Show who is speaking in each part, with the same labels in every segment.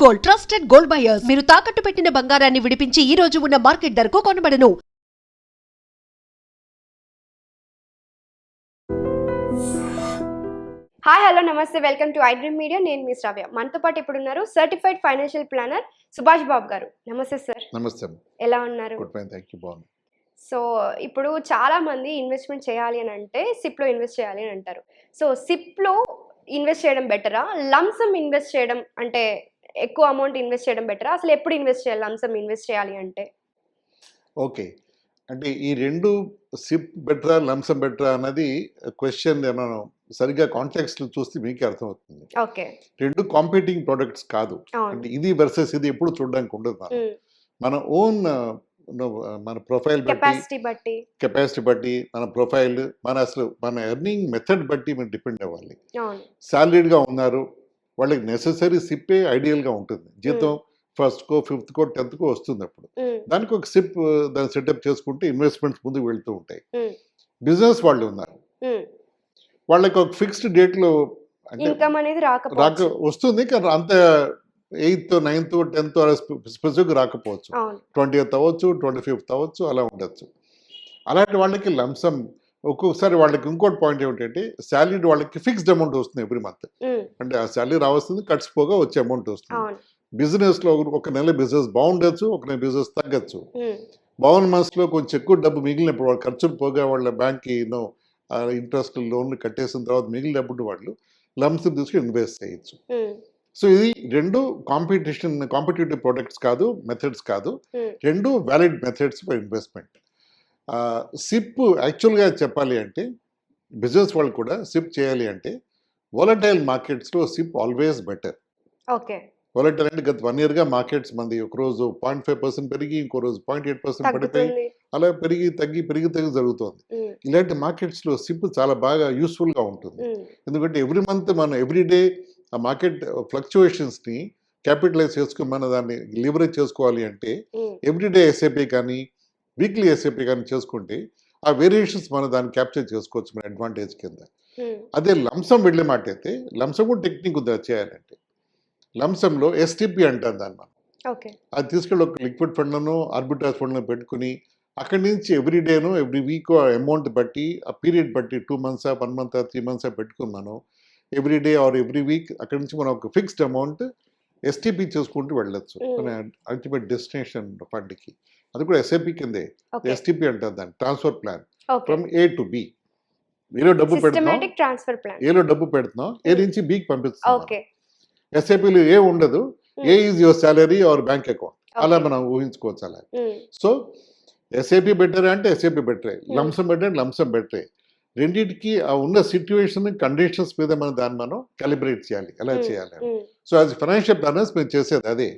Speaker 1: Gold trusted gold buyers మీరు తాకట్టు పెట్టిన బంగారాన్ని విడిపించి ఈ రోజు ఉన్న మార్కెట్ ధరకు కొనబడను.
Speaker 2: హాయ్ హలో నమస్తే, వెల్కమ్ టు ఐడ్రీమ్ మీడియా. నేను మీ శ్రావ్య. మనతో పాటు ఇప్పుడు ఉన్నారు certified financial planner Subhash Babu గారు. నమస్తే సార్.
Speaker 3: నమస్తే.
Speaker 2: ఎలా ఉన్నారు?
Speaker 3: Good fine, thank you. బాగుంది.
Speaker 2: సో ఇప్పుడు చాలా మంది ఇన్వెస్ట్మెంట్ చేయాలి అని అంటే సిప్లో ఇన్వెస్ట్ చేయాలి అని అంటారు. సో సిప్లో ఇన్వెస్ట్ చేయడం బెటరా, లంసమ్ ఇన్వెస్ట్ చేయడం అంటే ఎక్కువ అమౌంట్ ఇన్వెస్ట్ చేయడం బెటరా? అసలు ఎప్పుడు ఇన్వెస్ట్ చేయాలి లంసమ్ ఇన్వెస్ట్ చేయాలి అంటే?
Speaker 3: ఓకే, అంటే ఈ రెండు సిప్ బెటరా లంసమ్ బెటరా అన్నది క్వశ్చన్ మనం సరిగ్గా కాంటెక్స్ట్ చూస్తే మీకే అర్థమవుతుంది.
Speaker 2: ఓకే,
Speaker 3: రెండు కాంపీటింగ్ ప్రొడక్ట్స్ కాదు. అంటే ఇది వర్సెస్ ఇది ఎప్పుడు చూడడానికి ఉండదు. మన ఓన్ మన ప్రొఫైల్ బట్టి, కెపాసిటీ బట్టి, మన ప్రొఫైల్, మన ఎర్నింగ్ మెథడ్ బట్టి మనం డిపెండ్ అవ్వాలి. సాలరీడ్గా ఉన్నారు వాళ్ళకి నెససరీ సిప్పే ఐడియల్గా ఉంటుంది. జీతం ఫస్ట్కో, ఫిఫ్త్కో, 10థ్కో వస్తుంది. అప్పుడు దానికి ఒక సిప్ దాన్ని సెటప్ చేసుకుంటే ఇన్వెస్ట్మెంట్స్ ముందుకు వెళ్తూ ఉంటాయి. బిజినెస్ వాళ్ళు ఉన్నారు, వాళ్ళకి ఒక ఫిక్స్డ్ డేట్లో
Speaker 2: ఇన్కమ్ అనేది
Speaker 3: రాక వస్తుంది. కానీ అంత 8th, 9th, 10th స్పెసిఫిక్ రాకపోవచ్చు. 20th అవ్వచ్చు, 25th అవ్వచ్చు, అలా ఉండొచ్చు. అలాంటి వాళ్ళకి లంసమ్. ఒక్కొక్కసారి వాళ్ళకి ఇంకోటి పాయింట్ ఏమిటంటే శాలరీ వాళ్ళకి ఫిక్స్డ్ అమౌంట్ వస్తుంది ఎవ్రీ మంత్. అంటే ఆ శాలరీ రావస్తుంది, కట్స్ పోగా వచ్చే అమౌంట్ వస్తుంది. బిజినెస్లో ఒక నెల బిజినెస్ బాగుండొచ్చు, ఒక నెల బిజినెస్ తగ్గచ్చు. బాగున్న మనసులో కొంచెం ఎక్కువ డబ్బు మిగిలినప్పుడు వాళ్ళ ఖర్చులు పోగా వాళ్ళ బ్యాంక్కి ఇంట్రెస్ట్ లోన్లు కట్టేసిన తర్వాత మిగిలినప్పుడు వాళ్ళు లంసమ్ తీసుకుని ఇన్వెస్ట్ చేయొచ్చు. సో ఇది రెండు కాంపిటేటివ్ ప్రొడక్ట్స్ కాదు, మెథడ్స్ కాదు. రెండు valid methods for investment. SIP యాక్చువల్గా చెప్పాలి అంటే బిజినెస్ వాళ్ళు కూడా సిప్ చేయాలి అంటే వాలటైల్ మార్కెట్స్లో SIP always better.
Speaker 2: Okay,
Speaker 3: volatile అంటే గత 1 yearగా మార్కెట్స్ మంది ఒకరోజు 0.5% పెరిగి, ఇంకో రోజు 0.8% పడిపోయి, అలా పెరిగి తగ్గి జరుగుతుంది. ఇలాంటి మార్కెట్స్లో సిప్ చాలా బాగా యూస్ఫుల్గా ఉంటుంది. ఎందుకంటే ఎవ్రీ మంత్ మనం ఎవ్రీడే ఆ మార్కెట్ ఫ్లక్చువేషన్స్ని క్యాపిటలైజ్ చేసుకుని మన దాన్ని లివరేజ్ చేసుకోవాలి అంటే ఎవ్రీడే ఎస్ఐపి కానీ వీక్లీ ఎస్ఐపి కానీ చేసుకుంటే ఆ వేరియేషన్స్ మనం దాన్ని క్యాప్చర్ చేసుకోవచ్చు మన అడ్వాంటేజ్ కింద. అదే లంసమ్ వెళ్ళే మాట అయితే లంసమ్ కూడా టెక్నిక్ ఉంది అది చేయాలంటే. లంసంలో ఎస్టిపి అంటాం దాన్ని మనం. అది తీసుకెళ్ళి ఒక లిక్విడ్ ఫండ్లను, ఆర్బిట్రాజ్ ఫండ్లను పెట్టుకుని అక్కడి నుంచి ఎవ్రీడేను ఎవ్రీ వీక్ అమౌంట్ బట్టి ఆ పీరియడ్ బట్టి 2 months, 1 month, 3 months పెట్టుకుని మనం ఎవ్రీడే ఆర్ ఎవ్రీ వీక్ అక్కడి నుంచి మనం ఒక ఫిక్స్డ్ అమౌంట్ ఎస్టిపి చేసుకుంటూ వెళ్ళొచ్చు మన అల్టిమేట్ డెస్టినేషన్ ఫండ్కి. అది కూడా ఎస్ఐపి కిందే. ఎస్టిపి అంటారు దాన్ని, transfer plan from A to be. ఏలో డబ్బు పెడుతున్నాం, ఏ నుంచి బికి పంపిస్తున్నాం. ఎస్ఐపిలో ఏ ఉండదు, A is your salary or bank account, అలా మనం ఊహించుకోవచ్చు అలా. సో ఎస్ఐపి బెటర్ అంటే ఎస్ఐపి బెటరే, లంసమ్ బెటర్ అంటే లంసమ్ బెటరే. రెండింటికి ఆ ఉన్న సిచ్యువేషన్ కండిషన్స్ మీద మనం క్యాలిబ్రేట్ చేయాలి, ఎలా చేయాలి. సో యాజ్ ఫైనాన్షియల్ ప్లానర్స్ మేము చేసేది అదే.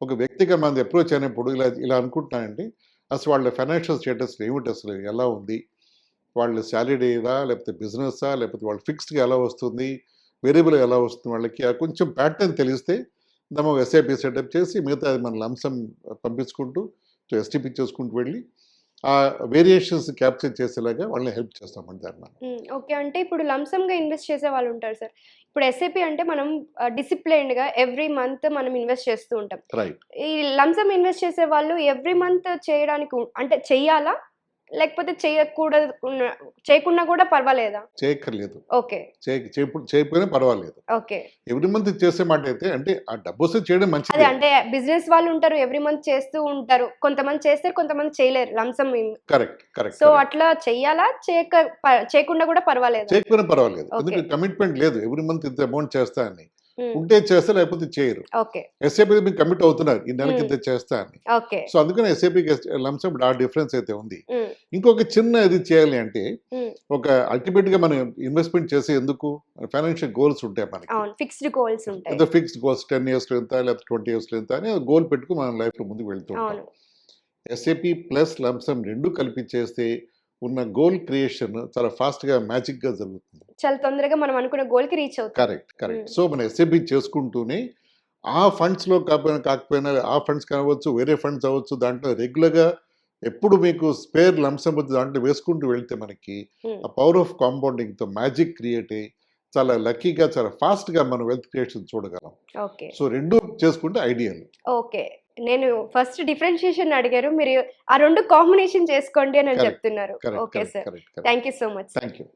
Speaker 3: ఒక వ్యక్తిగా మనం అప్రోచ్ అయినప్పుడు ఇలా అనుకుంటున్నానండి, అసలు వాళ్ళ ఫైనాన్షియల్ స్టేటస్ ఏమిటి, అసలు ఎలా ఉంది, వాళ్ళ శాలరీగా లేకపోతే బిజినెస్సా, లేకపోతే వాళ్ళు ఫిక్స్డ్గా ఎలా వస్తుంది, వేరియబుల్ ఎలా వస్తుంది, వాళ్ళకి కొంచెం ప్యాటర్న్ తెలిస్తే మనం ఎస్ఐపి సెటప్ చేసి మిగతా అది మన లంసమ్ పంపించుకుంటూ ఎస్టిపి చేసుకుంటూ వెళ్ళి ఆ వేరియేషన్స్ క్యాప్చర్ చేసేలాగా వాళ్ళని హెల్ప్ చేస్తామండి దాన్ని.
Speaker 2: ఓకే, అంటే ఇప్పుడు లంసమ్ గా ఇన్వెస్ట్ చేసే వాళ్ళు ఉంటారు సార్. ఇప్పుడు ఎస్ఐపి అంటే మనం డిసిప్లైన్డ్ గా ఎవ్రీ మంత్ మనం ఇన్వెస్ట్ చేస్తూ ఉంటాం. ఈ లంసమ్ ఇన్వెస్ట్ చేసే వాళ్ళు ఎవ్రీ మంత్ చేయడానికి అంటే చెయ్యాలా, లేకపోతే చేయకుండా కూడా పర్వాలేదా?
Speaker 3: చేయక్కర్లేదు.
Speaker 2: ఓకే,
Speaker 3: చేయకపోయినా పర్వాలేదు.
Speaker 2: ఓకే,
Speaker 3: ఎవ్రీ మంత్ చేసే మాట అయితే అంటే ఆ డబ్బు వస్తే చేయడం మంచిది.
Speaker 2: అదే అంటే బిజినెస్ వాళ్ళు ఉంటారు, ఎవ్రీ మంత్ చేస్తూ ఉంటారు. కొంతమంది చేస్తారు, కొంతమంది చేయలేరు లంసమ్.
Speaker 3: కరెక్ట్.
Speaker 2: సో అట్లా చెయ్యాలా, చేయకుండా కూడా పర్వాలేదు?
Speaker 3: చేయకపోయినా పర్వాలేదు, ఎందుకంటే కమిట్మెంట్ లేదు ఎవ్రీ మంత్ ఇంత అమౌంట్ చేస్తా అని. ఉంటే చేస్తా, లేకపోతే చేయరు. ఎస్ఐపి మీకు కమిట్ అవుతున్నారు ఈ నెలకి ఇంత చేస్తా అని. సో అందుకని ఎస్ఐపికి లంసమ్ ఆ డిఫరెన్స్ అయితే ఉంది. ఇంకొక చిన్న ఇది చేయాలి అంటే ఒక అల్టిమేట్ గా మనం ఇన్వెస్ట్మెంట్ చేసే ఎందుకు ఫైనాన్షియల్ గోల్స్ ఉంటాయి మనకి,
Speaker 2: ఫిక్స్డ్ గోల్స్ ఉంటాయి.
Speaker 3: 10 years లో ఎంత, లేకపోతే 20 years లో ఎంత అని గోల్ పెట్టుకుని మనం లైఫ్ లో ముందుకు వెళ్తూ ఉంటాం. ఎస్ఐపి ప్లస్ లంసమ్ రెండు కలిపి చేస్తే ఉన్న గోల్ క్రియేషన్ చాలా ఫాస్ట్ గా మ్యాజిక్ గా జరుగుతుంది,
Speaker 2: చాలా తొందరగా మనం అనుకున్న గోల్ కి రీచ్ అవుతాం.
Speaker 3: కరెక్ట్. సో మన ఎస్ఐపి చేసుకుంటూనే ఆ ఫండ్స్ లో కాకపోయినా ఆ ఫండ్స్ కావచ్చు, వేరే ఫండ్స్ అవ్వచ్చు, దాంట్లో రెగ్యులర్ గా ఎప్పుడు మీకు స్పేర్ లంసమ్ దాంట్లో వేసుకుంటూ వెళ్తే మనకి ఆ పవర్ ఆఫ్ కాంపౌండింగ్ తో మ్యాజిక్ క్రియేట్ అయ్యి చాలా లక్కీగా చాలా ఫాస్ట్గా మనం వెల్త్ క్రియేషన్ చూడగలం.
Speaker 2: ఓకే.
Speaker 3: సో రెండు చేసుకుంటే ఐడియల్.
Speaker 2: ఓకే. నేను ఫస్ట్ డిఫరెన్షియేషన్ అడిగారు. మీరు ఆ 2 కాంబినేషన్ చేసుకోండి అని
Speaker 3: Correct.
Speaker 2: చెప్తున్నారు.
Speaker 3: Correct
Speaker 2: okay sir.
Speaker 3: Correct.
Speaker 2: Thank you so much.
Speaker 3: Thank you.